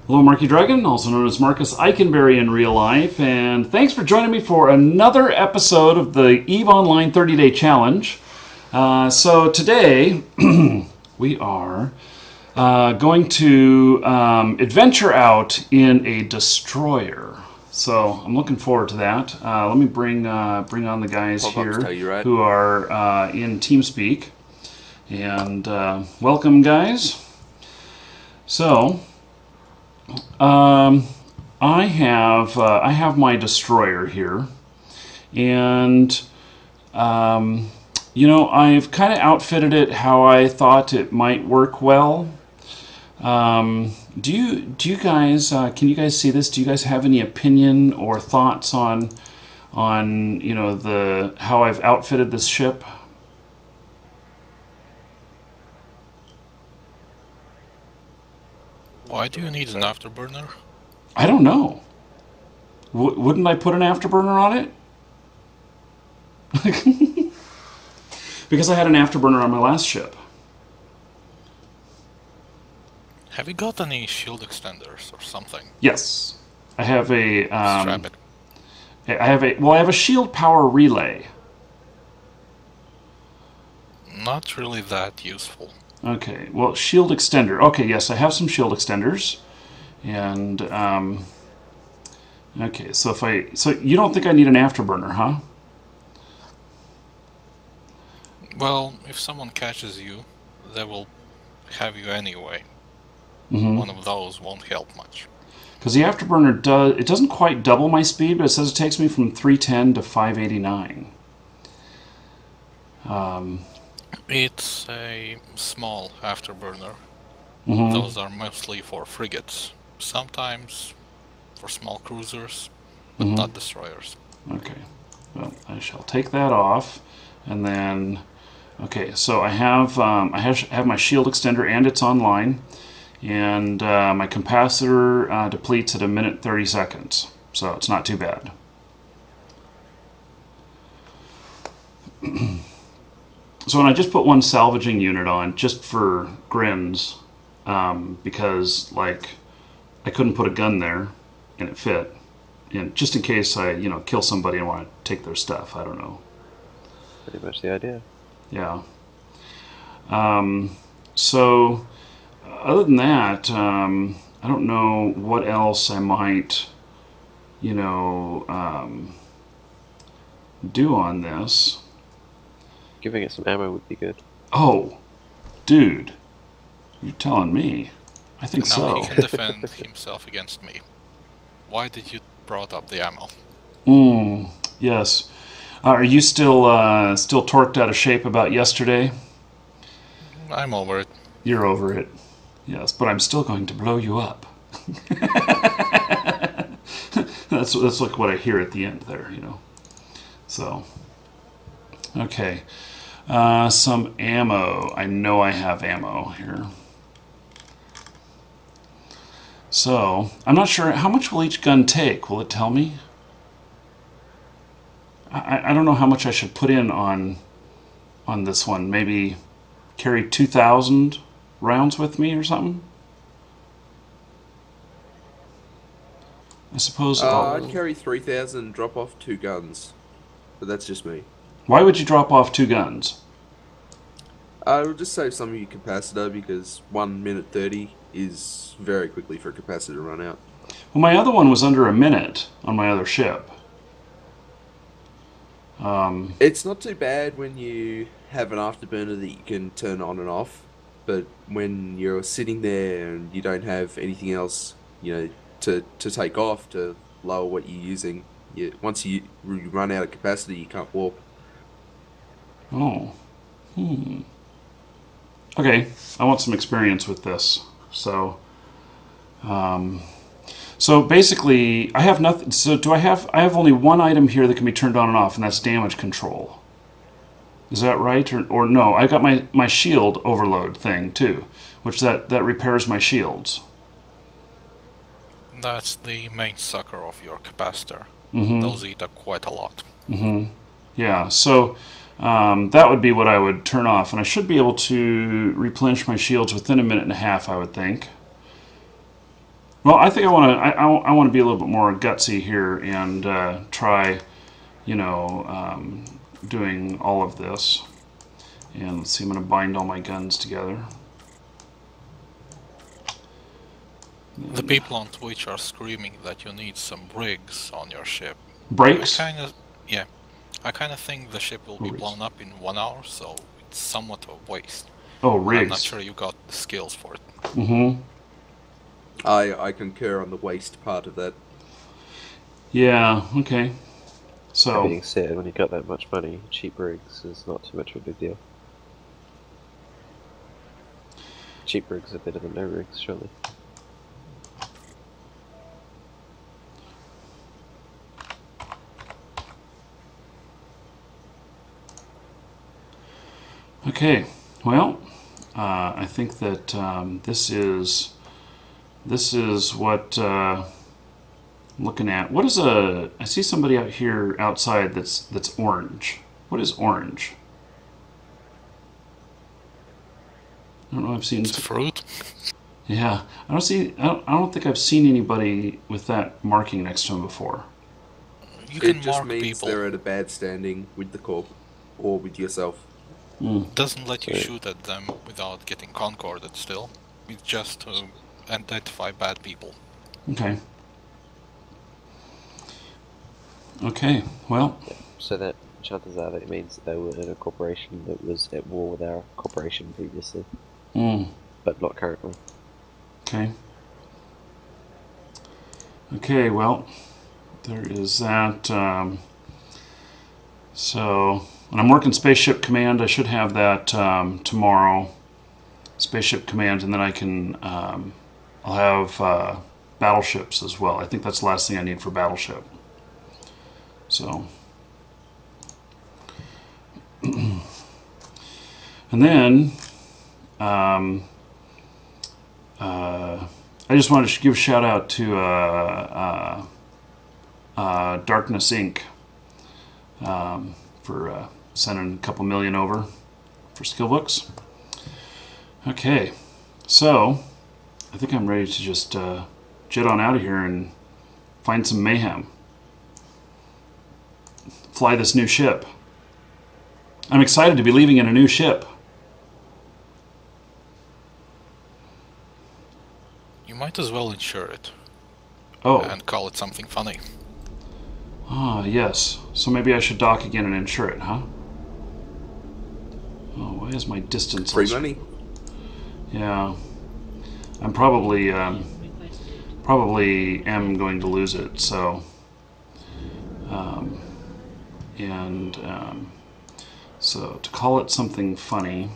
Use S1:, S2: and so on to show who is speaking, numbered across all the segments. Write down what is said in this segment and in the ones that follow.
S1: Hello, Markee Dragon, also known as Marcus Eikenberry in real life, and thanks for joining me for another episode of the EVE Online 30-Day Challenge. So today, we are going to adventure out in a destroyer. So I'm looking forward to that. Let me bring on the guys here who are in TeamSpeak, and welcome, guys. So. I have my destroyer here, and I've kind of outfitted it how I thought it might work well. Do you guys can you guys see this? Do you guys have any opinion or thoughts on the how I've outfitted this ship?
S2: Why do you need an afterburner?
S1: I don't know. Wouldn't I put an afterburner on it? Because I had an afterburner on my last ship.
S2: Have you got any shield extenders or something?
S1: Yes, I have a.
S2: Strap it.
S1: I have a shield power relay.
S2: Not really that useful.
S1: Okay, well, shield extender. Okay, yes, I have some shield extenders, and okay. So you don't think I need an afterburner, huh?
S2: Well, if someone catches you, they will have you anyway.
S1: Mm-hmm.
S2: One of those won't help much.
S1: Because the afterburner doesn't quite double my speed, but it says it takes me from 310 to 589.
S2: It's a small afterburner.
S1: Mm-hmm.
S2: Those are mostly for frigates. Sometimes for small cruisers, but
S1: Mm-hmm.
S2: not destroyers.
S1: Okay, well, I shall take that off, and then okay. So I have my shield extender, and it's online, and my capacitor depletes at 1:30 seconds, so it's not too bad. So when I just put one salvaging unit on, just for grins, because like I couldn't put a gun there, and it fit, and just in case I kill somebody and want to take their stuff. I don't know.
S3: Pretty much the idea.
S1: Yeah. So other than that, I don't know what else I might, do on this.
S3: Giving it some ammo would be good.
S1: Oh, dude, you're telling me. I think
S2: Now
S1: so.
S2: he can defend himself against me. Why did you brought up the ammo?
S1: Yes. Are you still torqued out of shape about yesterday?
S2: I'm over it.
S1: You're over it. Yes, but I'm still going to blow you up. That's like what I hear at the end there, So, okay. Some ammo. I know I have ammo here. So, I'm not sure. How much will each gun take? Will it tell me? I don't know how much I should put in on this one. Maybe carry 2,000 rounds with me or something? I suppose...
S4: I'd carry 3,000, drop off 2 guns. But that's just me.
S1: Why would you drop off 2 guns?
S4: It'll just save some of your capacitor because 1:30 is very quickly for a capacitor to run out.
S1: Well, my other one was under a minute on my other ship.
S4: It's not too bad when you have an afterburner that you can turn on and off, but when you're sitting there and you don't have anything else, to take off to lower what you're using, once you run out of capacity, you can't warp.
S1: Oh. Okay, I want some experience with this. So, so basically, I have nothing. So I have only one item here that can be turned on and off, and that's damage control. Is that right, or no? I got my shield overload thing too, which that repairs my shields.
S2: That's the main sucker of your capacitor.
S1: Mm-hmm.
S2: Those eat up quite a lot.
S1: Mm-hmm. Yeah, so that would be what I would turn off, and I should be able to replenish my shields within 1.5 minutes, I would think. Well, I think I want to. I want to be a little bit more gutsy here and try, doing all of this. And let's see. I'm going to bind all my guns together.
S2: The people on Twitch are screaming that you need some brigs on your ship.
S1: Brakes.
S2: Yeah. I kind of think the ship will be
S1: Rigs.
S2: blown up in 1 hour, so it's somewhat of a waste.
S1: Oh,
S2: I'm
S1: rigs.
S2: not sure you got the skills for it.
S1: Mm-hmm.
S4: I concur on the waste part of that.
S1: Yeah. Okay.
S3: That
S1: So.
S3: being said, when you got that much money, cheap rigs is not too much of a big deal. Cheap rigs are better than no rigs, surely.
S1: Okay. Well, I think that this is what I'm looking at. What is a? I see somebody out here outside that's orange. What is orange? I don't know. I've seen.
S2: It's a fruit.
S1: Yeah, I don't think I've seen anybody with that marking next to him before.
S2: You can
S4: It just
S2: mark
S4: means
S2: people.
S4: they're at a bad standing with the corp or with yourself.
S2: Doesn't let you shoot at them without getting concorded still. It's just to identify bad people.
S1: Okay. Okay. Well.
S3: So that chances are that it means that they were in a corporation that was at war with our corporation previously, but not currently.
S1: Okay. Okay. Well, there is that. So, and I'm working Spaceship Command. I should have that tomorrow. Spaceship Command, and then I can. I'll have battleships as well. I think that's the last thing I need for battleship. So. And then. I just wanted to give a shout out to Darkness Inc. For sending a couple million over for skill books. Okay, so I think I'm ready to just jet on out of here and find some mayhem. Fly this new ship. I'm excited to be leaving in a new ship.
S2: You might as well insure it.
S1: Oh.
S2: And call it something funny.
S1: Ah, yes. So maybe I should dock again and insure it, huh? Oh, why is my distance...
S4: Free money.
S1: Yeah. I'm probably am going to lose it, so... So to call it something funny...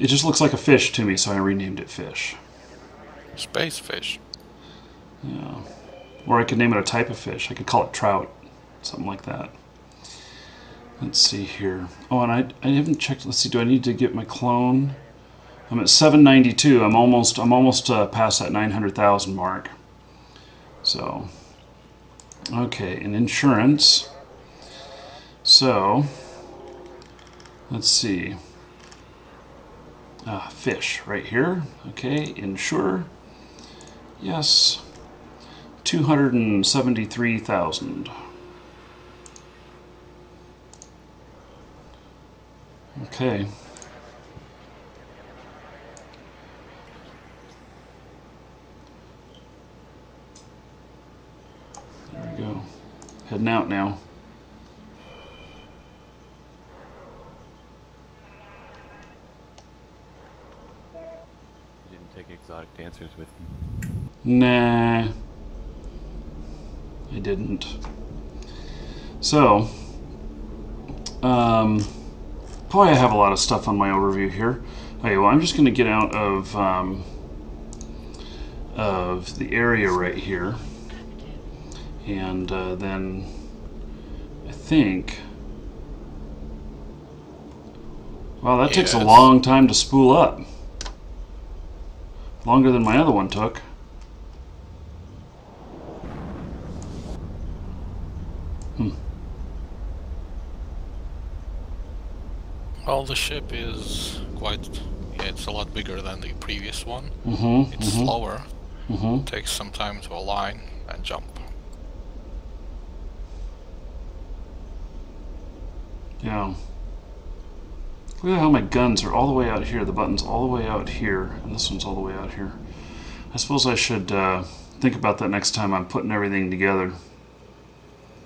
S1: it just looks like a fish to me, so I renamed it Fish.
S2: Space fish.
S1: Yeah. Or I could name it a type of fish. I could call it trout. Something like that. Let's see here. Oh, and I haven't checked. Let's see. Do I need to get my clone? I'm at 792. I'm almost past that 900,000 mark. So, okay. And insurance. So, let's see. Fish right here. Okay. Insure. Yes. 273,000. Okay. There we go. Heading out now.
S5: You didn't take exotic dancers with you.
S1: Nah. I didn't. So, boy, I have a lot of stuff on my overview here. Okay, well, I'm just going to get out of the area right here, and then I think. Wow, that takes a long time to spool up. Longer than my other one took.
S2: Well, the ship is quite Yeah, it's a lot bigger than the previous one.
S1: Mm-hmm.
S2: It's slower.
S1: Mm-hmm.
S2: Takes some time to align and jump.
S1: Yeah. Look at how my guns are all the way out here. The button's all the way out here, and this one's all the way out here. I suppose I should think about that next time I'm putting everything together.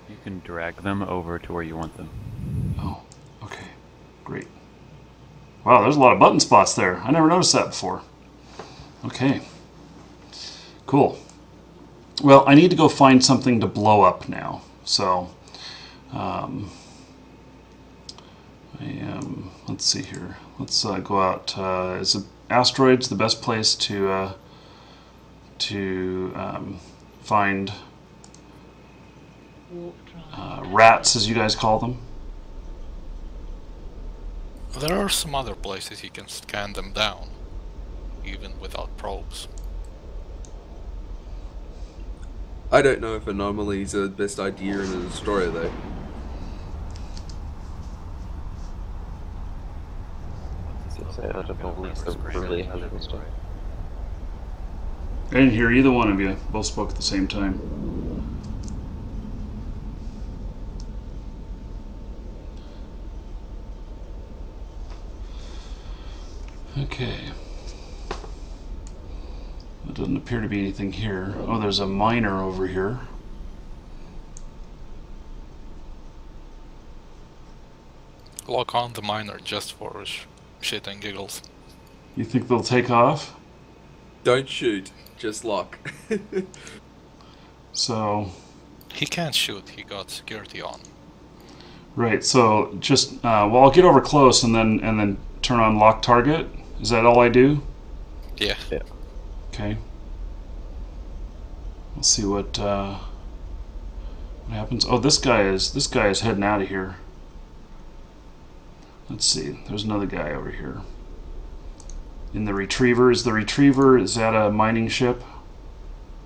S5: You can drag them over to where you want them.
S1: Oh, okay. Great. Wow, there's a lot of button spots there. I never noticed that before. Okay. Cool. Well, I need to go find something to blow up now. So, let's see here. Let's go out. Is asteroids the best place to find rats, as you guys call them?
S2: There are some other places you can scan them down, even without probes.
S4: I don't know if anomalies are the best idea in a destroyer, though.
S3: I don't know if it's really helpful stuff.
S1: I didn't hear either one of you. Both spoke at the same time. Okay. There doesn't appear to be anything here. Oh, there's a miner over here.
S2: Lock on the miner just for shit and giggles.
S1: You think they'll take off?
S4: Don't shoot, just lock.
S1: So...
S2: He can't shoot, he got security on.
S1: Right, so just... well, I'll get over close and then turn on lock target. Is that all I do?
S2: Yeah.
S3: Yeah.
S1: Okay. Let's see what happens. Oh, this guy is heading out of here. Let's see. There's another guy over here. In the Retriever. Is that a mining ship?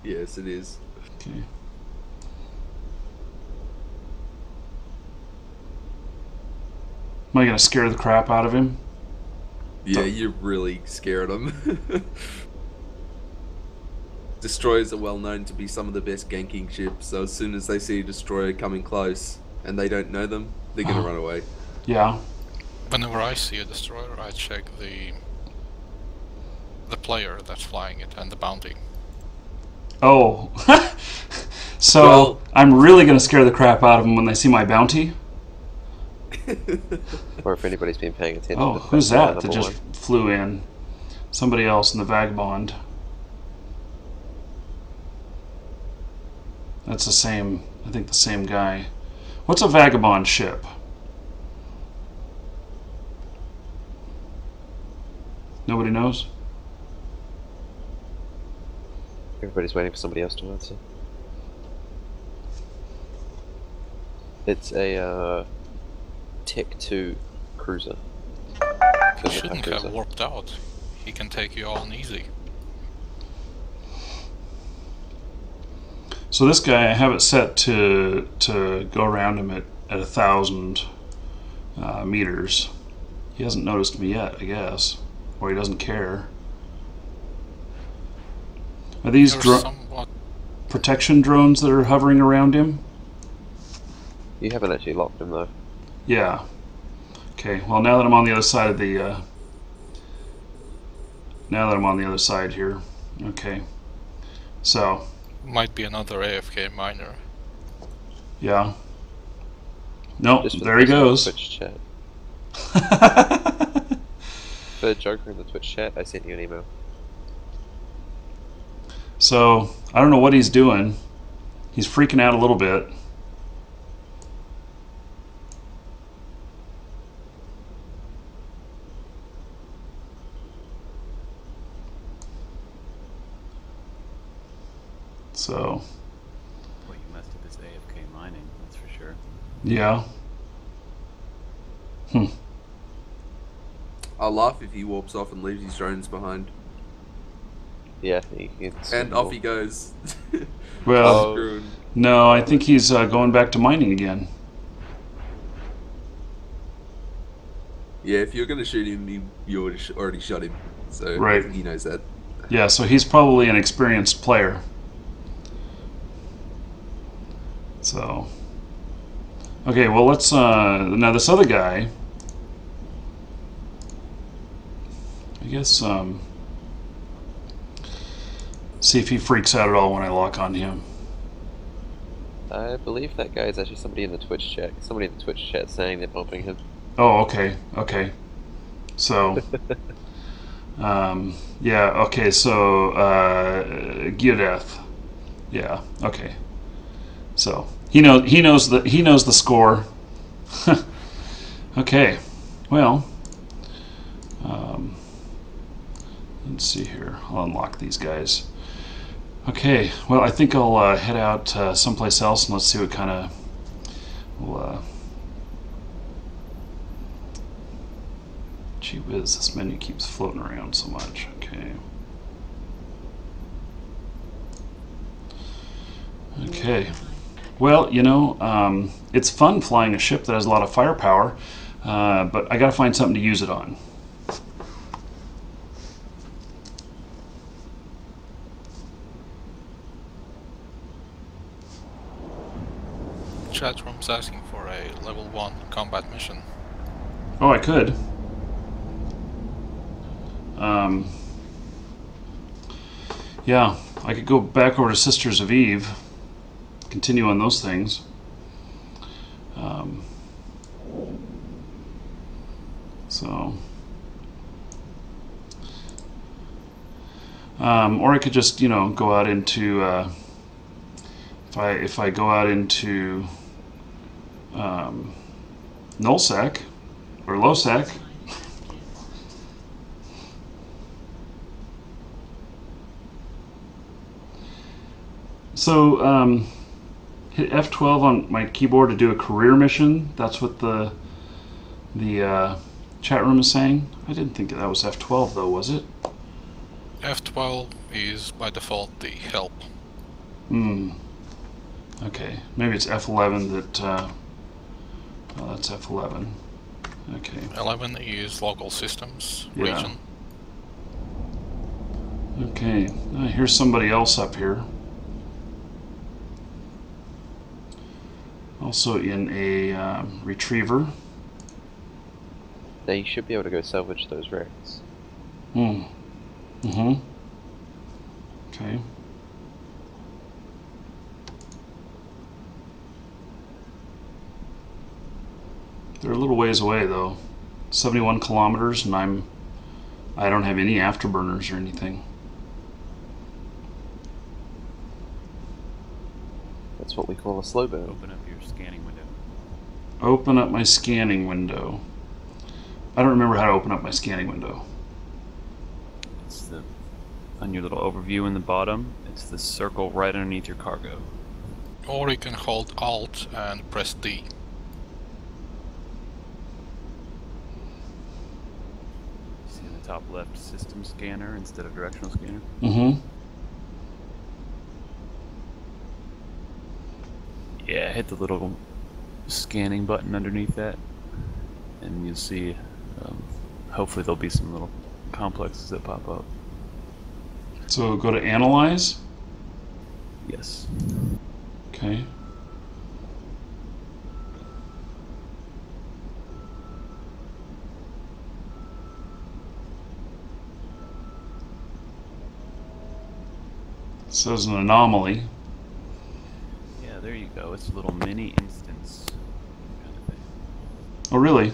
S4: Yes, it is.
S1: Okay. Am I gonna scare the crap out of him?
S4: Yeah, you really scared them. Destroyers are well known to be some of the best ganking ships, so as soon as they see a destroyer coming close and they don't know them, they're gonna run away.
S1: Yeah.
S2: Whenever I see a destroyer, I check the player that's flying it and the bounty.
S1: Oh. So
S4: Well,
S1: I'm really gonna scare the crap out of them when they see my bounty?
S3: Or if anybody's been paying attention.
S1: Oh,
S3: to
S1: who's
S3: Vagabond
S1: that that
S3: number
S1: just
S3: one.
S1: flew in? Somebody else in the Vagabond. That's the same, I think the same guy. What's a Vagabond ship? Nobody knows?
S3: Everybody's waiting for somebody else to answer. It's a Tech 2 cruiser.
S2: He shouldn't have warped out. He can take you on easy.
S1: So this guy, I have it set to go around him at 1,000 meters. He hasn't noticed me yet, I guess. Or he doesn't care. Are these
S2: You're somewhat...
S1: protection drones that are hovering around him?
S3: You haven't actually locked him though.
S1: Yeah. Okay, well now that I'm on the other side of the... now that I'm on the other side here. Okay. So...
S2: Might be another AFK miner.
S1: Yeah. No,
S3: Just for
S1: there he
S3: the
S1: goes.
S3: Twitch chat. For the Joker in the Twitch chat, I sent you an email.
S1: So, I don't know what he's doing. He's freaking out a little bit. So,
S5: Well, you messed up his AFK mining, that's for sure.
S1: yeah.
S4: I'll laugh if he warps off and leaves his drones behind.
S3: Yeah, he gets.
S4: And off he goes.
S1: Well,
S4: Screwing.
S1: no, I think he's going back to mining again.
S4: Yeah, if you're going to shoot him, you already shot him. So I
S1: Right.
S4: think he knows that.
S1: Yeah, so he's probably an experienced player. So, okay, well let's now this other guy. I guess see if he freaks out at all when I lock on him.
S3: I believe that guy is actually somebody in the Twitch chat. Somebody in the Twitch chat saying they're bumping him.
S1: Oh, okay, okay. So, yeah, okay. So, Giodeth. Yeah, okay. So he knows the score. Okay, well, let's see here. I'll unlock these guys. Okay, well, I think I'll head out someplace else and let's see what kind of. Gee whiz, this menu keeps floating around so much. Okay. Okay. Well, you know, it's fun flying a ship that has a lot of firepower, but I gotta find something to use it on.
S2: Chat room's asking for a level 1 combat mission.
S1: Oh, I could. Yeah, I could go back over to Sisters of Eve, continue on those things. Or I could just, you know, go out into if I go out into nullsec or lowsec. So hit F12 on my keyboard to do a career mission. That's what the chat room is saying. I didn't think that was F12 though, was it?
S2: F12 is by default the help.
S1: Okay, maybe it's F11 that. Oh, that's F11. Okay.
S2: 11 is local systems
S1: Yeah.
S2: region.
S1: Okay, here's somebody else up here. Also in a retriever.
S3: Now you should be able to go salvage those wrecks.
S1: Mm-hmm. Okay. They're a little ways away though. 71 kilometers, and I don't have any afterburners or anything.
S3: That's what we call a slow burn.
S5: Open up your scanning window.
S1: Open up my scanning window. I don't remember how to open up my scanning window.
S5: It's on your little overview in the bottom. It's the circle right underneath your cargo.
S2: Or you can hold Alt and press D.
S5: See in the top left, system scanner instead of directional scanner.
S1: Mm-hmm.
S5: Yeah, hit the little scanning button underneath that, and you'll see. Hopefully, there'll be some little complexes that pop up.
S1: So go to Analyze.
S5: Yes.
S1: Okay. It says an anomaly.
S5: Yeah, there you go. It's a little mini instance kind of thing.
S1: Oh, really?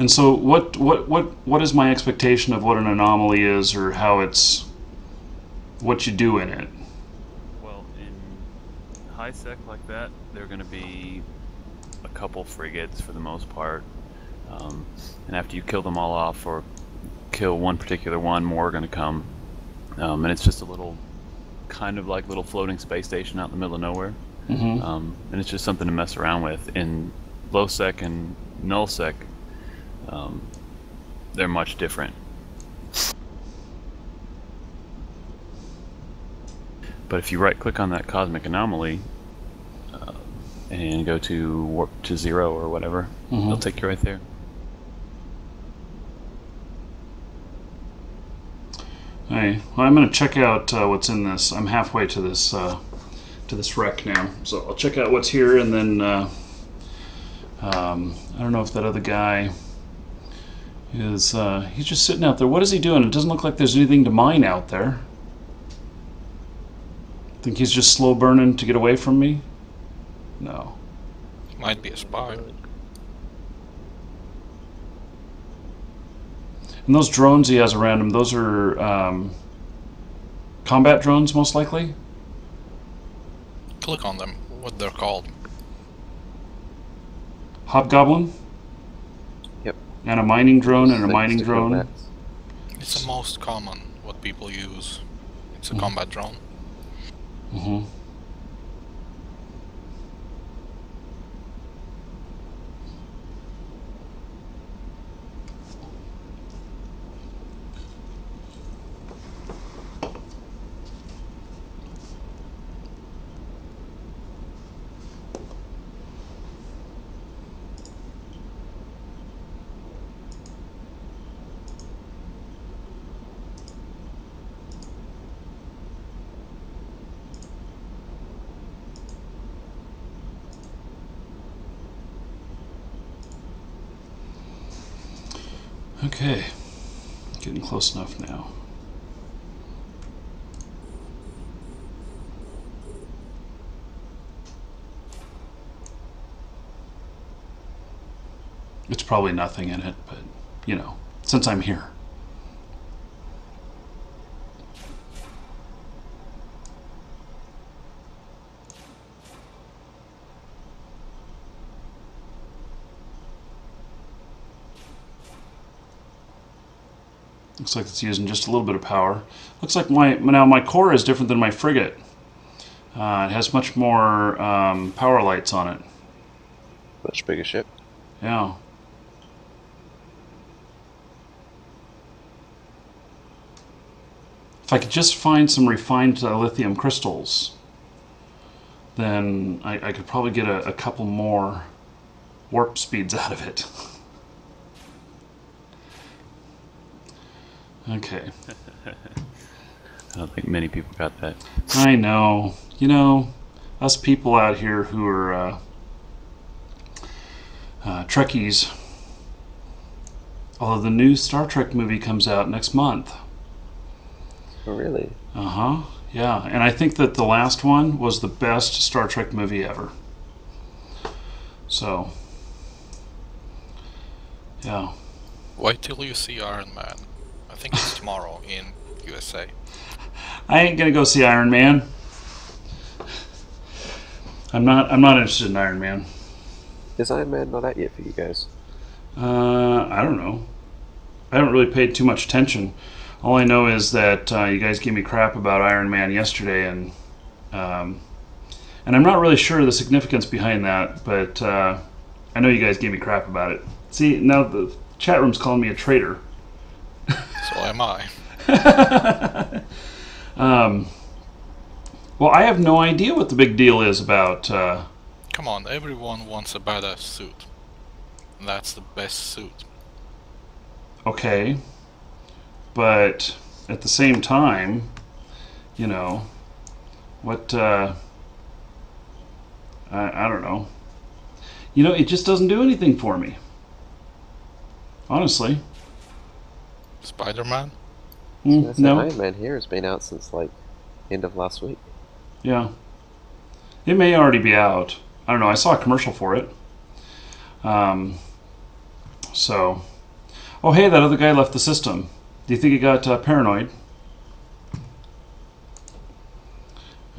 S1: And so, what is my expectation of what an anomaly is, or how it's, what you do in it?
S5: Well, in high sec like that, they're going to be a couple frigates for the most part, and after you kill them all off or kill one particular one, more are going to come, and it's just a little, kind of like little floating space station out in the middle of nowhere,
S1: Mm-hmm.
S5: and it's just something to mess around with. In low sec and null sec, they're much different. But if you right click on that cosmic anomaly, and go to warp to 0 or whatever. It'll take you right there.
S1: Hey, well, I'm going to check out what's in this. I'm halfway to this wreck now, so I'll check out what's here, and then I don't know if that other guy is he's just sitting out there. What is he doing? It doesn't look like there's anything to mine out there. Think he's just slow burning to get away from me? No.
S2: Might be a spy.
S1: And those drones he has around him, those are combat drones, most likely?
S2: Click on them, what they're called.
S1: Hobgoblin?
S3: Yep.
S1: And a mining drone and a
S3: Thanks
S1: mining
S3: to
S1: drone.
S3: combats.
S2: It's the most common, what people use. It's a combat drone.
S1: Mm-hmm. Okay, getting close enough now. It's probably nothing in it, but, you know, since I'm here. Looks like it's using just a little bit of power. Looks like my core is different than my frigate. It has much more power lights on it.
S3: Much bigger ship.
S1: Yeah. If I could just find some refined lithium crystals, then I could probably get a couple more warp speeds out of it. Okay.
S5: I don't think many people got that.
S1: I know. You know, us people out here who are Trekkies, although the new Star Trek movie comes out next month.
S3: Oh, really?
S1: Uh-huh. Yeah, and I think that the last one was the best Star Trek movie ever. So, yeah.
S2: Wait till you see Iron Man. I think it's tomorrow in USA.
S1: I ain't gonna go see Iron Man. I'm not interested in Iron Man.
S3: Is Iron Man not out yet for you guys?
S1: I don't know. I haven't really paid too much attention. All I know is that you guys gave me crap about Iron Man yesterday, and I'm not really sure the significance behind that, but I know you guys gave me crap about it. See, now the chat room's calling me a traitor.
S2: So am I.
S1: Well, I have no idea what the big deal is about...
S2: Come on, everyone wants a badass suit. That's the best suit.
S1: Okay. But at the same time, you know, what... I don't know. You know, it just doesn't do anything for me. Honestly.
S2: Spider-Man?
S1: No.
S3: Iron Man here has been out since like end of last week.
S1: Yeah. It may already be out. I don't know. I saw a commercial for it. So. Oh, hey, that other guy left the system. Do you think he got paranoid?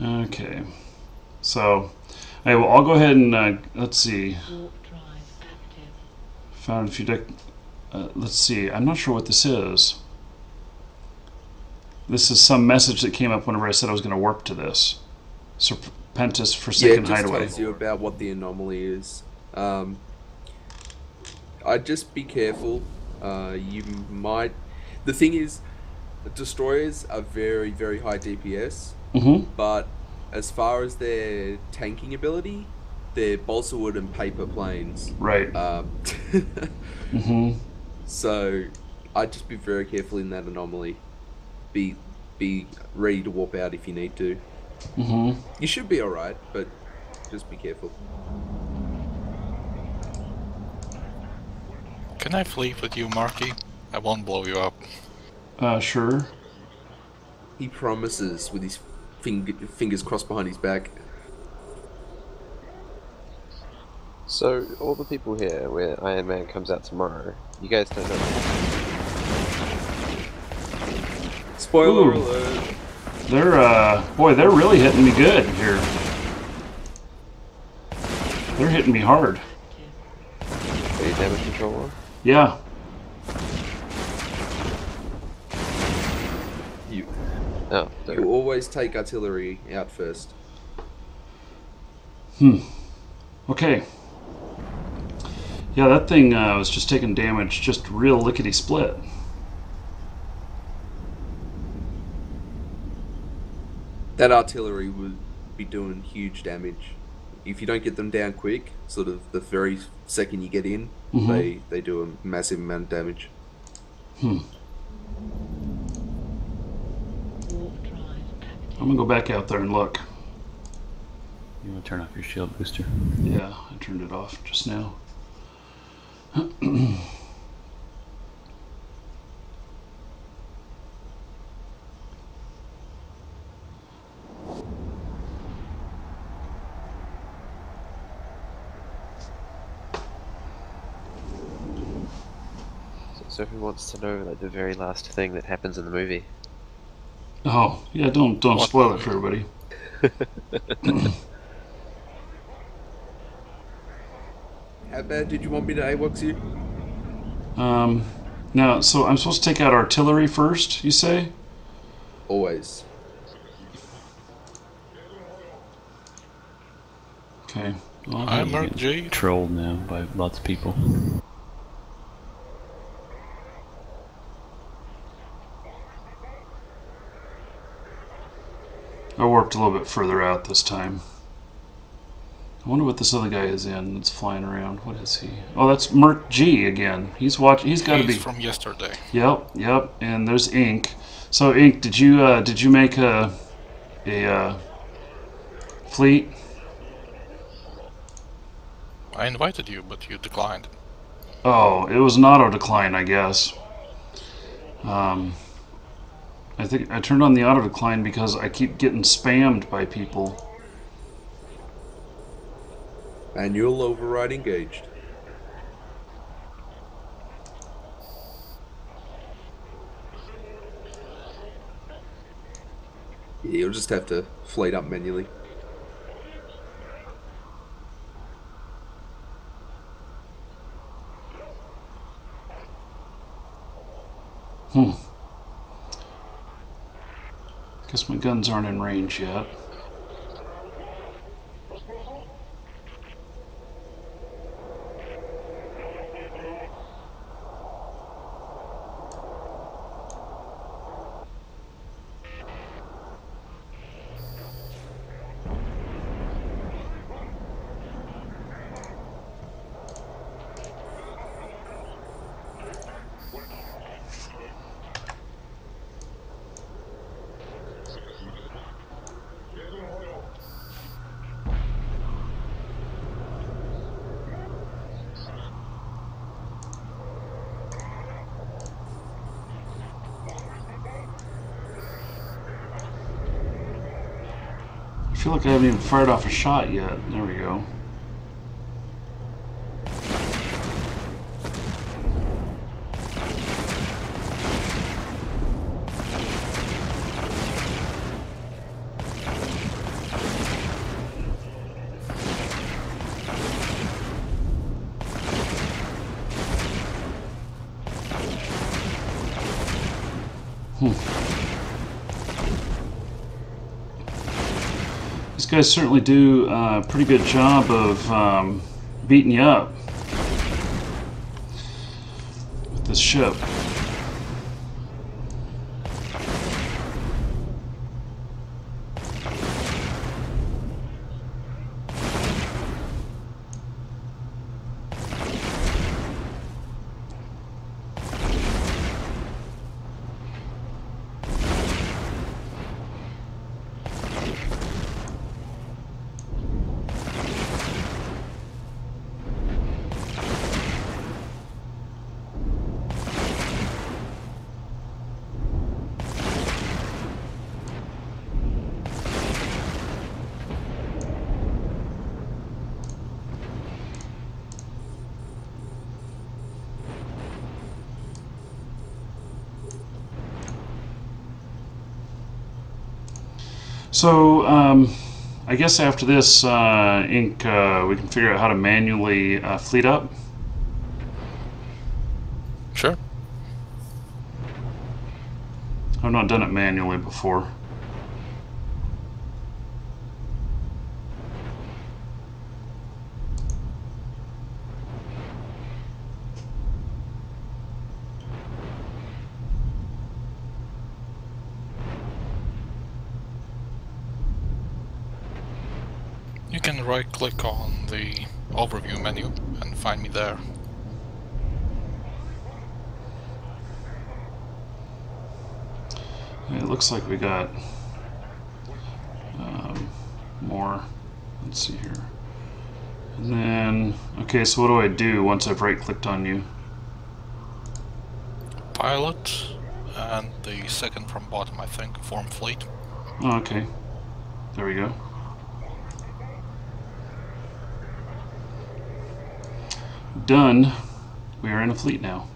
S1: Okay. So, hey, well, I'll go ahead and let's see.
S6: Warp drive active.
S1: Found a few. Let's see. I'm not sure what this is. This is some message that came up whenever I said I was going to warp to this. Serpentis
S4: Yeah,
S1: Forsaken
S4: it just
S1: Hideaway.
S4: tells you about what the anomaly is. I'd just be careful. You might... The thing is, destroyers are very, very high DPS,
S1: Mm-hmm.
S4: but as far as their tanking ability, they're balsa wood and paper planes.
S1: Right.
S4: So I'd just be very careful in that anomaly. Be ready to warp out if you need to. You should be all right, but just be careful.
S2: Can I flee with you, Markee? I won't blow you up.
S1: Sure.
S4: He promises with his fingers crossed behind his back.
S3: So, all the people here, where Iron Man comes out tomorrow, you guys don't know.
S4: Spoiler
S1: Ooh.
S4: alert.
S1: They're really hitting me good here. They're hitting me hard.
S3: Are you damage control on?
S1: Yeah.
S3: Oh,
S4: You always take artillery out first.
S1: Okay. Yeah, that thing was just taking damage, just real lickety split.
S4: That artillery would be doing huge damage. If you don't get them down quick, sort of the very second you get in, they do a massive amount of damage.
S6: Warp drive active.
S1: I'm gonna go back out there and look.
S5: You want to turn off your shield booster?
S1: Yeah, I turned it off just now.
S3: So who wants to know like the very last thing that happens in the movie?
S1: Oh, yeah, don't spoil it for everybody.
S4: How bad did you want me to AWOX you?
S1: Now, so I'm supposed to take out artillery first, you say?
S4: Always.
S1: Okay. Well,
S2: I'm
S5: getting
S2: Markee.
S5: trolled now by lots of people.
S1: I warped a little bit further out this time. I wonder what this other guy is in that's flying around. What is he? Oh, that's Markee again. He's watching. He's got to be
S2: He's from yesterday.
S1: Yep. And there's Ink. So Ink, did you make a fleet?
S2: I invited you, but you declined.
S1: Oh, it was an auto decline, I guess. I think I turned on the auto decline because I keep getting spammed by people.
S4: Manual override engaged. Yeah, you'll just have to fleet up manually.
S1: Guess my guns aren't in range yet. I feel like I haven't even fired off a shot yet. There we go. These guys certainly do a pretty good job of beating you up with this ship. So, I guess after this, Ink, we can figure out how to manually fleet up.
S2: Sure.
S1: I've not done it manually before.
S2: You can right-click on the overview menu and find me there.
S1: It looks like we got more. Let's see here. And then, okay, so what do I do once I've right-clicked on you?
S2: Pilot, and the second from bottom, I think, form fleet.
S1: Oh, okay. There we go. Done. We are in a fleet now.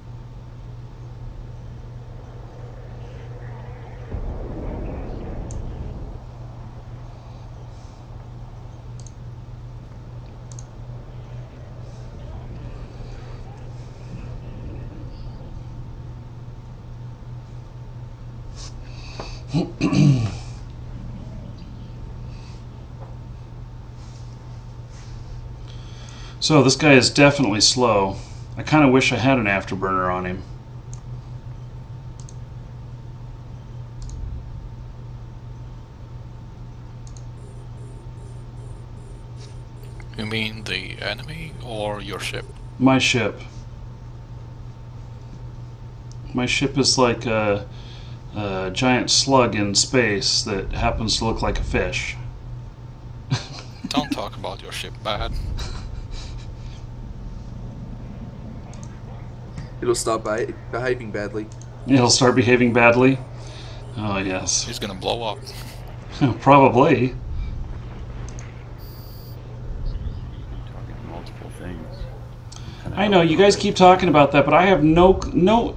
S1: So this guy is definitely slow. I kind of wish I had an afterburner on him.
S2: You mean the enemy or your ship?
S1: My ship. My ship is like a giant slug in space that happens to look like a fish.
S2: Don't talk about your ship bad.
S4: It'll start behaving badly.
S1: It'll start behaving badly. Oh yes.
S2: He's gonna blow up.
S1: Probably.
S5: Target multiple things.
S1: I know you guys keep talking about that, but I have no.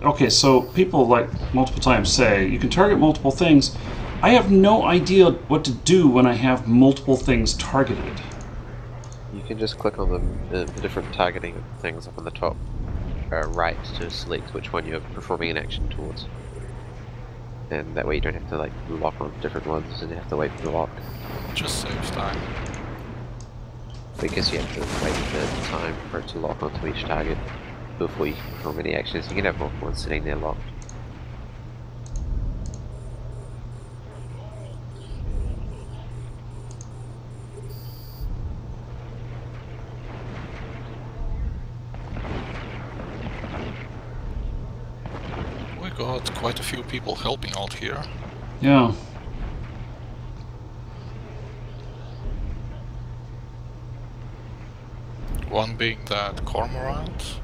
S1: Okay, so people like multiple times say you can target multiple things. I have no idea what to do when I have multiple things targeted.
S3: You can just click on the different targeting things up on the top right to select which one you're performing an action towards. And that way you don't have to like lock on different ones and have to wait for the lock.
S2: Just saves time.
S3: Because you have to wait for the time for it to lock onto each target before you can perform any actions. You can have multiple ones sitting there locked.
S2: We got quite a few people helping out here.
S1: Yeah.
S2: One being that cormorant,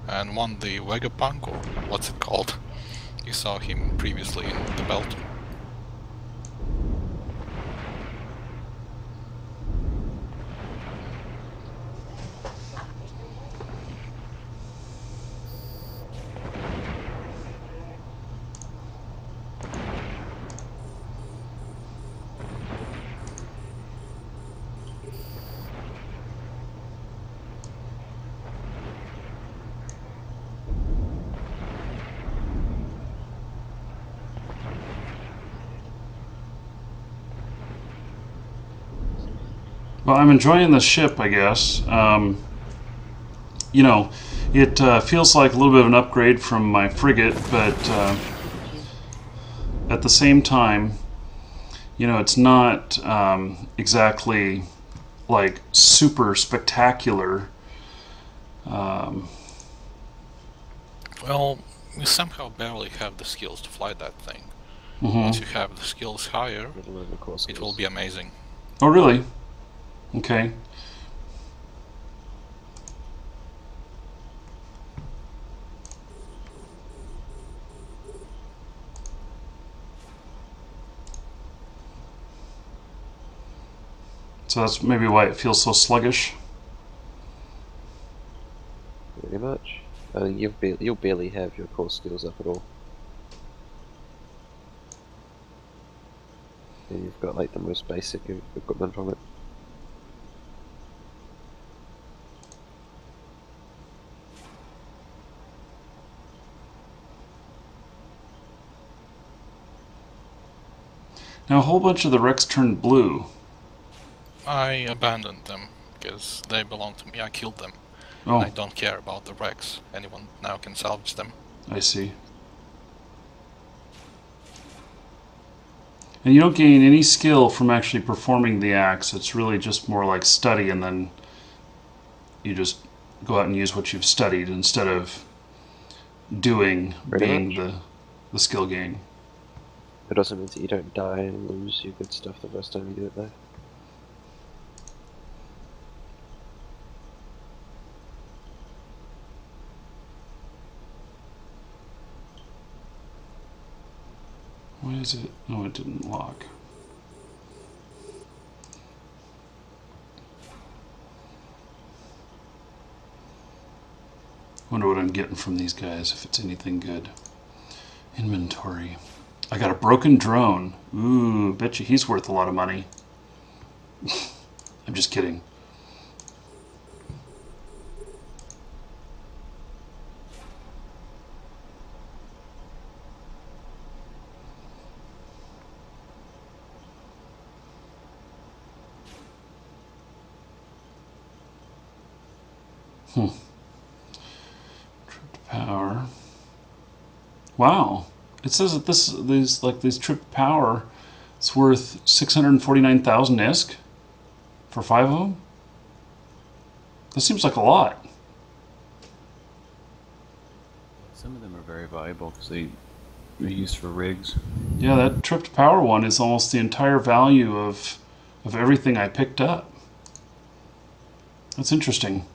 S2: and one the Vegapunk, or what's it called? You saw him previously in the belt.
S1: Well, I'm enjoying the ship, I guess. You know, it feels like a little bit of an upgrade from my frigate, but at the same time, you know, it's not exactly like super spectacular.
S2: Well, we somehow barely have the skills to fly that thing.
S1: Mm-hmm.
S2: Once you have the skills higher,
S3: Little bit of the core
S2: it
S3: skills.
S2: will be amazing.
S1: Oh, really? Okay. So that's maybe why it feels so sluggish.
S3: Pretty much. You'll barely have your core skills up at all. And you've got like the most basic equipment from it.
S1: Now a whole bunch of the wrecks turned blue.
S2: I abandoned them because they belong to me. I killed them.
S1: Oh,
S2: I don't care about the wrecks. Anyone now can salvage them.
S1: I see. And you don't gain any skill from actually performing the acts. It's really just more like study, and then you just go out and use what you've studied instead of doing
S3: Pretty
S1: being
S3: much.
S1: the skill gain.
S3: It also means that you don't die and lose your good stuff the first time you do it though.
S1: Why is it? Oh, it didn't lock. Wonder what I'm getting from these guys, if it's anything good. Inventory. I got a broken drone. Ooh, bet you he's worth a lot of money. I'm just kidding. Tripped power. Wow. It says that these tripped power, it's worth 649,000 ISK for 5 of them. That seems like a lot.
S5: Some of them are very valuable because they're used for rigs.
S1: Yeah, that tripped power one is almost the entire value of everything I picked up. That's interesting.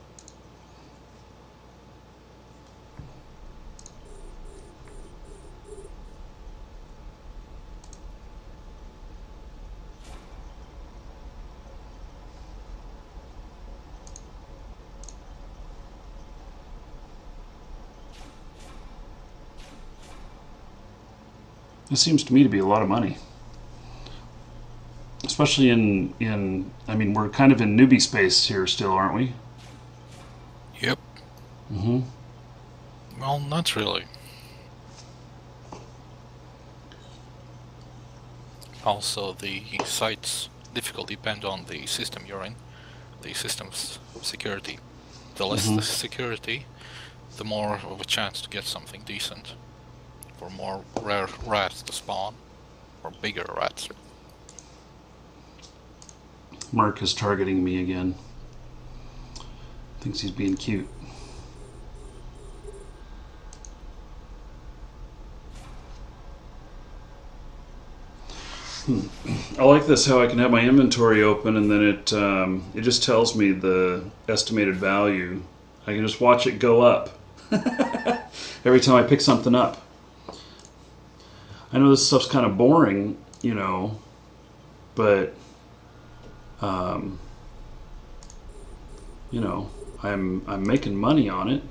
S1: This seems to me to be a lot of money. Especially I mean, we're kind of in newbie space here still, aren't we?
S2: Yep.
S1: Mm-hmm.
S2: Well, not really. Also, the site's difficulty depend on the system you're in, the system's security. The less the security, the more of a chance to get something decent. For more rare rats to spawn, or bigger rats.
S1: Mark is targeting me again. Thinks he's being cute. I like this, how I can have my inventory open and then it just tells me the estimated value. I can just watch it go up every time I pick something up. I know this stuff's kind of boring, you know, but you know, I'm making money on it.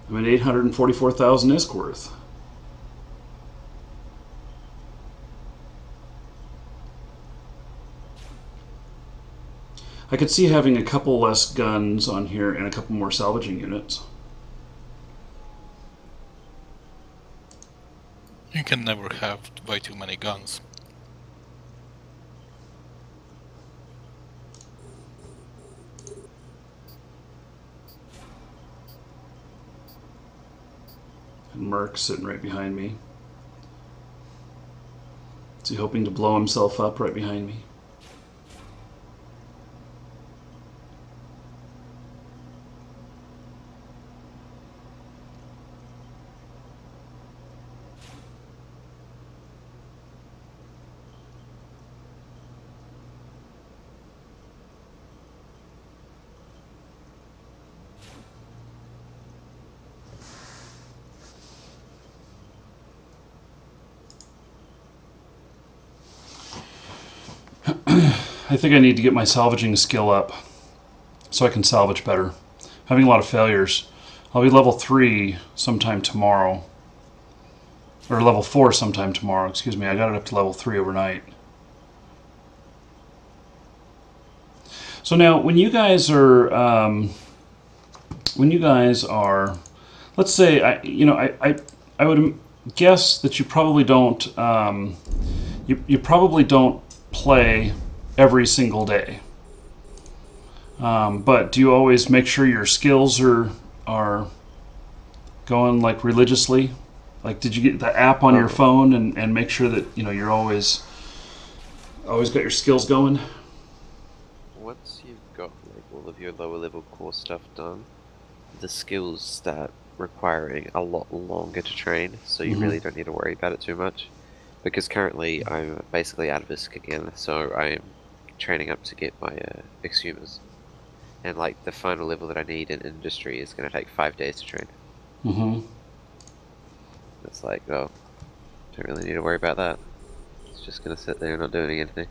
S1: I'm at 844,000 ISK worth. I could see having a couple less guns on here and a couple more salvaging units.
S2: You can never have way too many guns.
S1: And Merc's sitting right behind me. Is he hoping to blow himself up right behind me? I think I need to get my salvaging skill up so I can salvage better. I'm having a lot of failures. I'll be level 3 sometime tomorrow. or level 4 sometime tomorrow. Excuse me. I got it up to level 3 overnight. So now, when you guys are, let's say, I would guess that you probably don't, you probably don't play every single day. But do you always make sure your skills are going like religiously? Like, did you get the app on your phone and make sure that you're always got your skills going?
S3: Once you've got like all of your lower level core stuff done, the skills start requiring a lot longer to train, so you really don't need to worry about it too much. Because currently I'm basically out of ISK again, so I'm training up to get my exhumers. And like the final level that I need in industry is going to take 5 days to train. It's like, oh, don't really need to worry about that. It's just going to sit there not doing anything.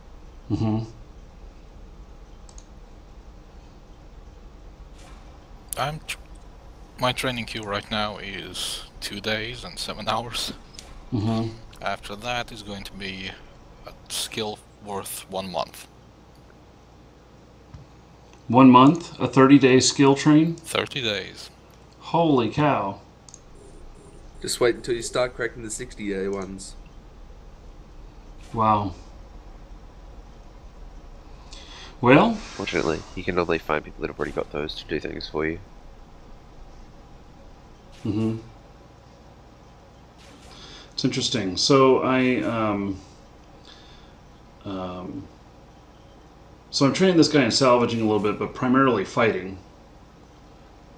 S2: My training queue right now is 2 days and 7 hours. After that is going to be a skill worth 1 month.
S1: 1 month? A 30-day skill train?
S2: 30 days.
S1: Holy cow.
S4: Just wait until you start cracking the 60-day ones.
S1: Wow. Well,
S3: Fortunately, you can normally find people that have already got those to do things for you.
S1: It's interesting. So so I'm training this guy in salvaging a little bit, but primarily fighting.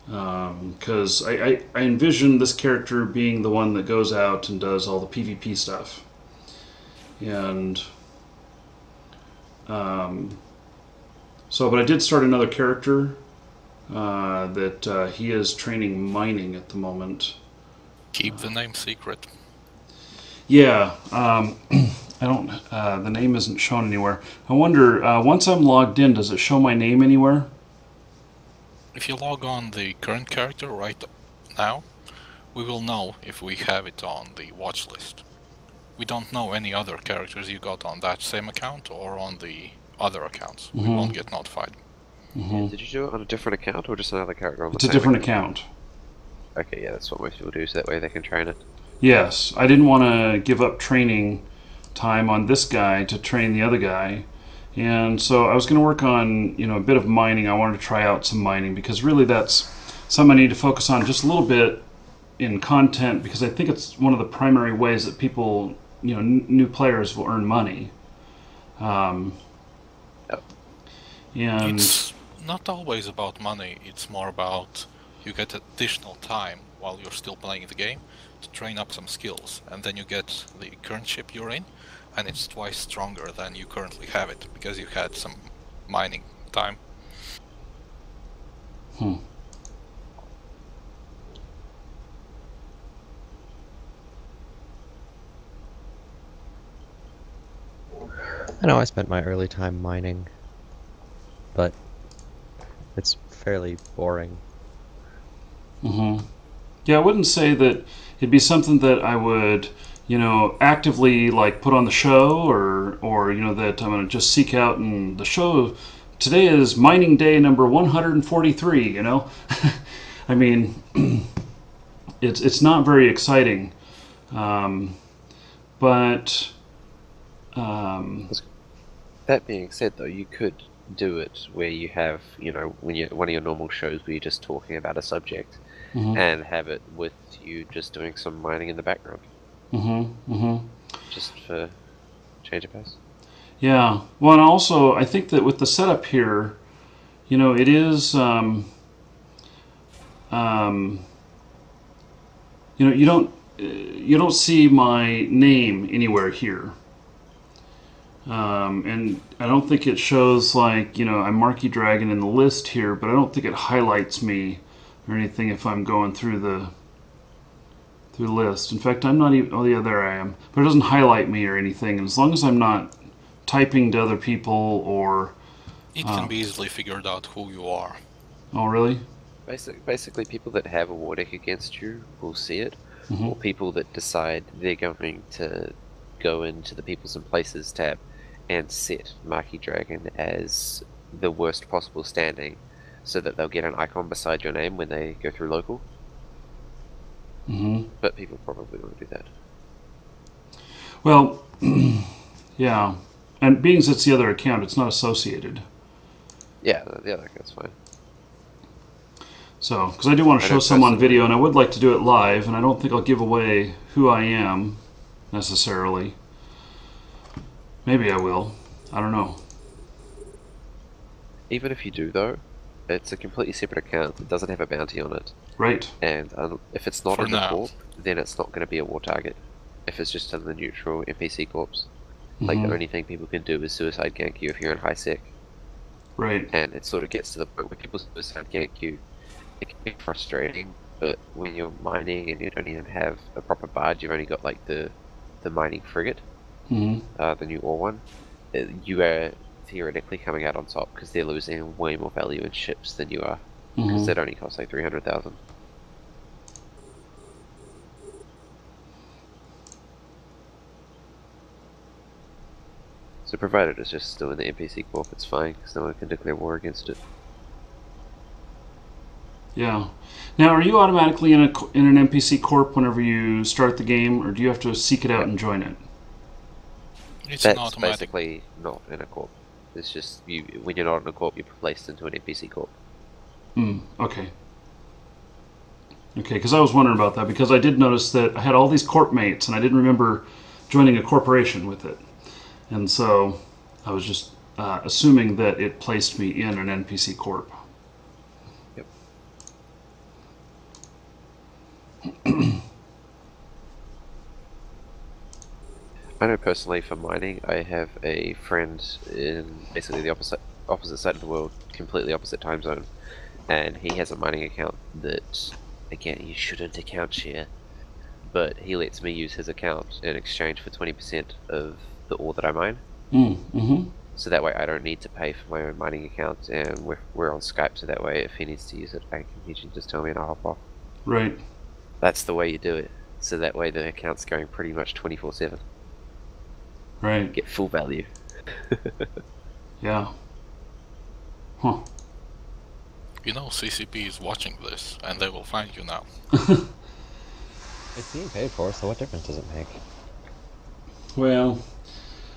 S1: Because I envision this character being the one that goes out and does all the PvP stuff. And but I did start another character that he is training mining at the moment.
S2: Keep the name secret.
S1: Yeah, I don't. The name isn't shown anywhere. I wonder. Once I'm logged in, does it show my name anywhere?
S2: If you log on the current character right now, we will know if we have it on the watch list. We don't know any other characters you got on that same account or on the other accounts. We won't get notified.
S3: Yeah, did you do it on a different account or just another character on the
S1: It's a
S3: same
S1: different account.
S3: Okay, yeah, that's what most people do, so that way they can train it.
S1: Yes, I didn't want to give up training time on this guy to train the other guy. And so I was going to work on, a bit of mining. I wanted to try out some mining because really that's something I need to focus on just a little bit in content, because I think it's one of the primary ways that people, new players will earn money. And
S2: It's not always about money, it's more about you get additional time while you're still playing the game to train up some skills, and then you get the current ship you're in, and it's twice stronger than you currently have it, because you had some mining time.
S7: I know I spent my early time mining, but it's fairly boring.
S1: Yeah, I wouldn't say that it'd be something that I would, actively like put on the show, or that I'm going to just seek out. And the show today is mining day number 143. I mean, it's not very exciting, but.
S3: That being said, though, you could do it where you have, when you one of your normal shows where you're just talking about a subject, and have it with you just doing some mining in the background. Just for change of pace.
S1: Yeah. Well, and also I think that with the setup here, it is, you don't see my name anywhere here. And I don't think it shows like, I'm Markee Dragon in the list here, but I don't think it highlights me or anything if I'm going through the list. In fact, I'm not even, oh yeah, there I am. But it doesn't highlight me or anything. And as long as I'm not typing to other people or...
S2: It can be easily figured out who you are.
S1: Oh, really?
S3: Basically, people that have a war deck against you will see it, or people that decide they're going to go into the Peoples and Places tab and set Markee Dragon as the worst possible standing, so that they'll get an icon beside your name when they go through local. But people probably won't do that.
S1: Well, yeah. And being as it's the other account, it's not associated.
S3: Yeah, the other account's fine.
S1: So, because I do want to show some on video, and I would like to do it live, and I don't think I'll give away who I am, necessarily. Maybe I will. I don't know.
S3: Even if you do, though, it's a completely separate account that doesn't have a bounty on it.
S1: Right.
S3: And if it's not
S2: For
S3: in the
S2: now.
S3: corp, then it's not going to be a war target. If it's just in the neutral NPC corps. Like, the only thing people can do is suicide gank you if you're in high sec.
S1: Right.
S3: And it sort of gets to the point where people suicide gank you. It can be frustrating, but when you're mining and you don't even have a proper barge, you've only got like the mining frigate, the new ore one, you are theoretically coming out on top because they're losing way more value in ships than you are, because that only costs like 300,000. So provided it's just still in the NPC corp, it's fine, because no one can declare war against it.
S1: Yeah. Now, are you automatically in an NPC corp whenever you start the game, or do you have to seek it out and join it?
S2: It's an
S3: That's
S2: automatic.
S3: basically not in a corp. It's just you when you're not in a corp, you're placed into an NPC corp.
S1: Okay. Okay, because I was wondering about that, because I did notice that I had all these corp mates, and I didn't remember joining a corporation with it. And so I was just assuming that it placed me in an NPC corp.
S3: Yep. I know personally for mining, I have a friend in basically the opposite side of the world, completely opposite time zone, and he has a mining account that, again, you shouldn't account share, but he lets me use his account in exchange for 20% of the ore that I mine. So that way I don't need to pay for my own mining account, and we're on Skype, so that way if he needs to use it, he can just tell me and I'll hop off.
S1: Right.
S3: That's the way you do it. So that way the account's going pretty much 24/7.
S1: Right.
S3: Get full value.
S1: Yeah. Huh.
S2: You know CCP is watching this, and they will find you now.
S7: It's being paid for, so what difference does it make?
S1: Well,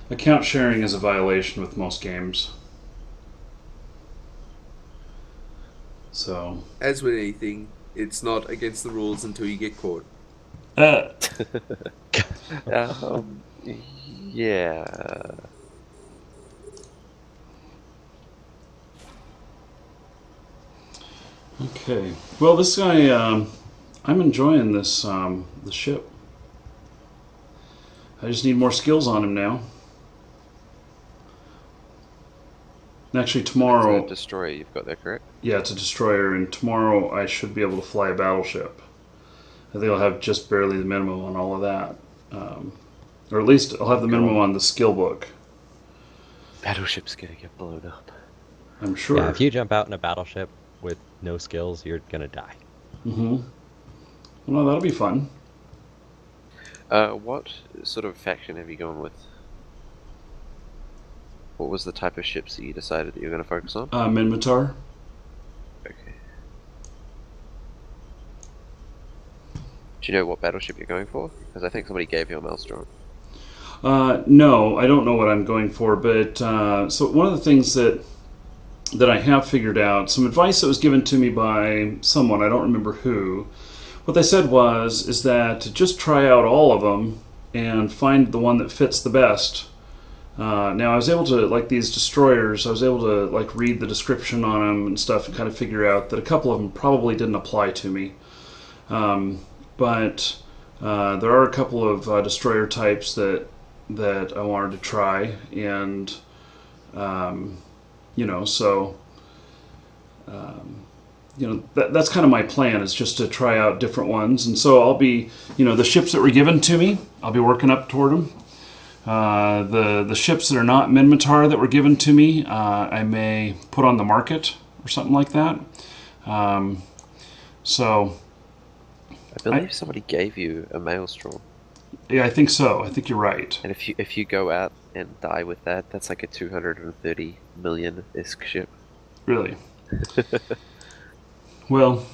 S1: account sharing is a violation with most games. So.
S4: As with anything, it's not against the rules until you get caught.
S3: Yeah.
S1: Okay. Well, this guy, I'm enjoying this the ship. I just need more skills on him now. Actually, tomorrow...
S3: It's a destroyer you've got there, correct?
S1: Yeah, it's a destroyer, and tomorrow I should be able to fly a battleship. I think I'll have just barely the minimum on all of that. Or at least I'll have the minimum on the skill book.
S3: Battleship's gonna get blown up.
S1: I'm sure.
S7: Yeah, if you jump out in a battleship with no skills, you're gonna die.
S1: Well, that'll be fun.
S3: What sort of faction have you gone with? What was the type of ships that you decided that you were going to focus on?
S1: Minmatar.
S3: Okay. Do you know what battleship you're going for? Because I think somebody gave you a Maelstrom.
S1: No, I don't know what I'm going for, but so one of the things that I have figured out, some advice that was given to me by someone, I don't remember who, what they said is that to just try out all of them and find the one that fits the best. Now I was able to, like these destroyers, I was able to like read the description on them and stuff and kind of figure out that a couple of them probably didn't apply to me. But there are a couple of destroyer types that I wanted to try, and you know, so you know, that's kind of my plan, is just to try out different ones. And so I'll be, you know, the ships that were given to me, I'll be working up toward them. The ships that are not Minmatar that were given to me, I may put on the market or something like that. So
S3: I believe somebody gave you a maelstrom,
S1: Yeah, I think so. I think you're right.
S3: and if you go out and die with that, that's like a 230 million-isk ship.
S1: Really. Well,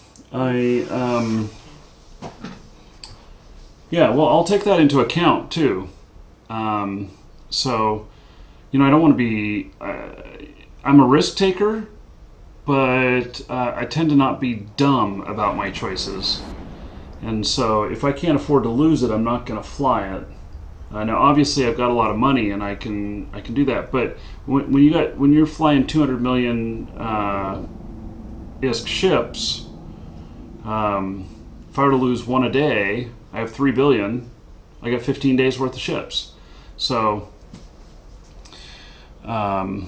S1: yeah, well, I'll take that into account too. So, I don't want to be. I'm a risk taker, but I tend to not be dumb about my choices. And so, if I can't afford to lose it, I'm not going to fly it. Now, obviously, I've got a lot of money, and I can do that. But when you're flying 200 million isk ships, if I were to lose one a day, I have 3 billion. I got 15 days worth of ships. So, not.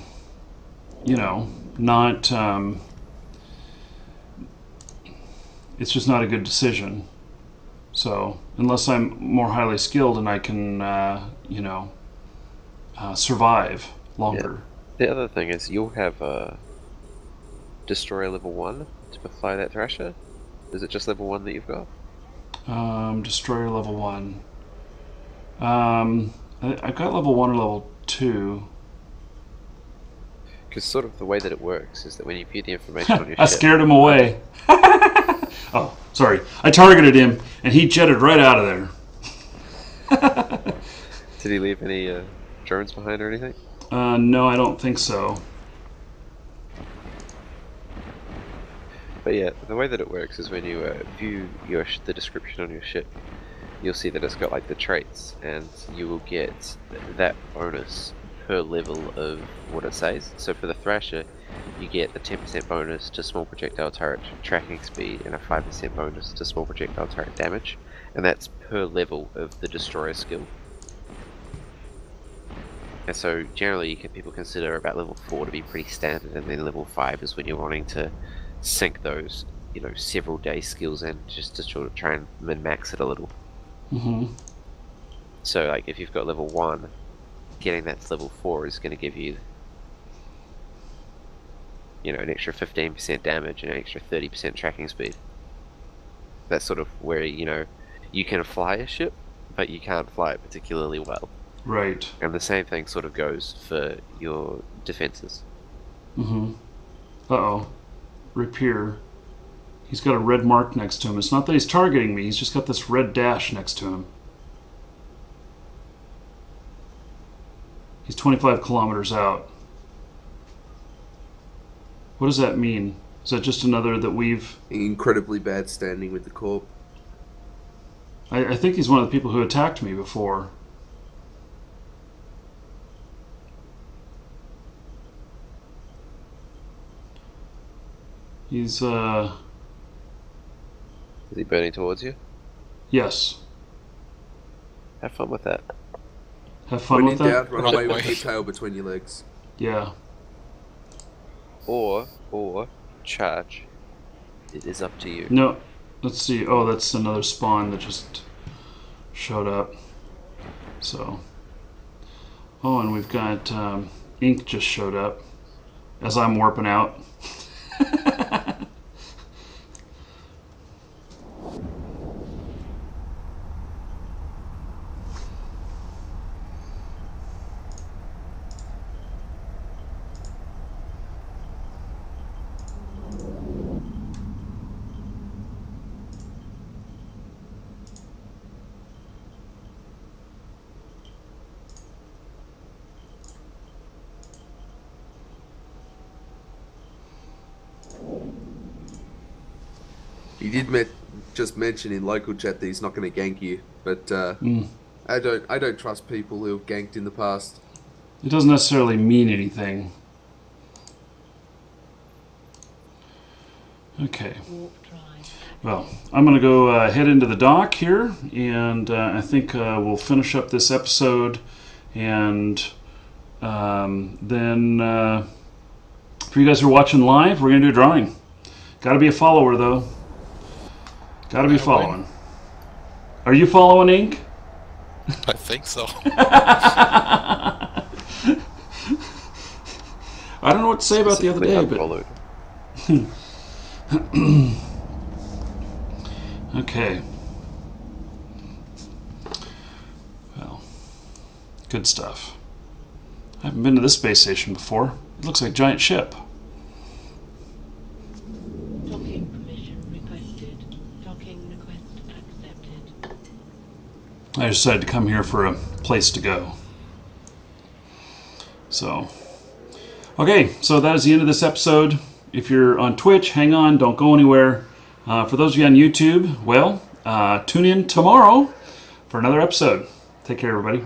S1: It's just not a good decision. So, unless I'm more highly skilled and I can, survive longer.
S3: Yeah. The other thing is you'll have Destroyer level 1 to fly that Thrasher. Is it just level 1 that you've got?
S1: Destroyer level 1. I've got level 1 or level 2.
S3: Because sort of the way that it works is that when you feed the information on your
S1: I
S3: ship...
S1: scared him away. Oh, sorry. I targeted him, and he jetted right out of there.
S3: Did he leave any drones behind or anything?
S1: No, I don't think so.
S3: But yeah, the way that it works is when you view the description on your ship, you'll see that it's got like the traits, and you will get that bonus per level of what it says. So for the Thrasher, you get a 10% bonus to small projectile turret tracking speed and a 5% bonus to small projectile turret damage, and that's per level of the Destroyer skill. And so generally people consider about level 4 to be pretty standard, and then level 5 is when you're wanting to sink those, several day skills in just to sort of try and min-max it a little.
S1: Mm-hmm.
S3: So like if you've got level 1, getting that to level 4 is going to give you, an extra 15% damage and an extra 30% tracking speed. That's sort of where, you can fly a ship, but you can't fly it particularly well.
S1: Right.
S3: And the same thing sort of goes for your defenses.
S1: Mm-hmm. Uh-oh. Rapier. He's got a red mark next to him. It's not that he's targeting me, he's just got this red dash next to him. He's 25 kilometers out. What does that mean? Is that just another that we've...
S4: Incredibly bad standing with the Corp.
S1: I think he's one of the people who attacked me before. He's,
S3: Is he burning towards you?
S1: Yes.
S3: Have fun with that.
S1: Have fun
S4: When
S1: with
S4: in
S1: that?
S4: doubt, run away with your tail between your legs.
S1: Yeah.
S3: Or charge. It is up to you.
S1: No. Let's see. Oh, that's another spawn that just showed up. So. Oh, and we've got ink just showed up as I'm warping out.
S4: He did just mention in local chat that he's not going to gank you, but I don't trust people who have ganked in the past.
S1: It doesn't necessarily mean anything. Okay.
S6: Warp drive.
S1: Well, I'm going to go head into the dock here, and I think we'll finish up this episode, and then for you guys who are watching live, we're going to do a drawing. Got to be a follower, though. Got to be following. Are you following, Ink?
S2: I think so.
S1: I don't know what to say about the other day, but...
S3: Unfollowed.
S1: Okay. Good stuff. I haven't been to this space station before. It looks like a giant ship.
S6: Docking permission requested. Docking request accepted.
S1: I decided to come here for a place to go. So, okay, so that is the end of this episode. If you're on Twitch, hang on, don't go anywhere. For those of you on YouTube, well, tune in tomorrow for another episode. Take care, everybody.